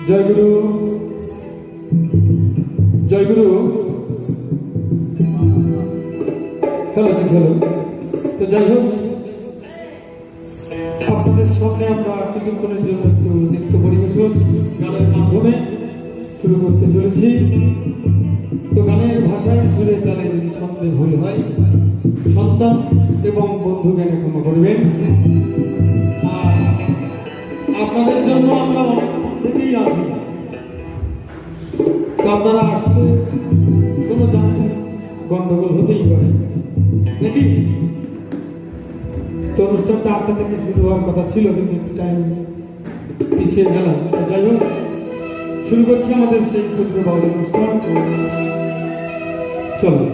জয় গুরু, জয় গুরু। Hello hello. তো যাই হোক, আপনাদের সামনে আমরা কিছুক্ষণের জন্য একটু নৃত্য পরিবেশন গানের মাধ্যমে শুরু করতে চলেছি। তো গানের ভাষায় সুরে তালে যদি ছন্দে ভুল হয়, সন্তান এবং বন্ধু জ্ঞানে ক্ষমা করবেন। আর আপনাদের জন্য আমরা অনেক থেকেই আসি, তো আপনারা আসলে কোনো যান্ত্রিক গন্ডগোল হতেই পারে নাকি। তো অনুষ্ঠানটা 8টা থেকে শুরু হওয়ার কথা ছিল, কিন্তু একটু টাইম পিছিয়ে গেলাম। যাই হোক, শুরু করছি আমাদের সেই ক্ষুদ্র বাউল অনুষ্ঠান। চলো।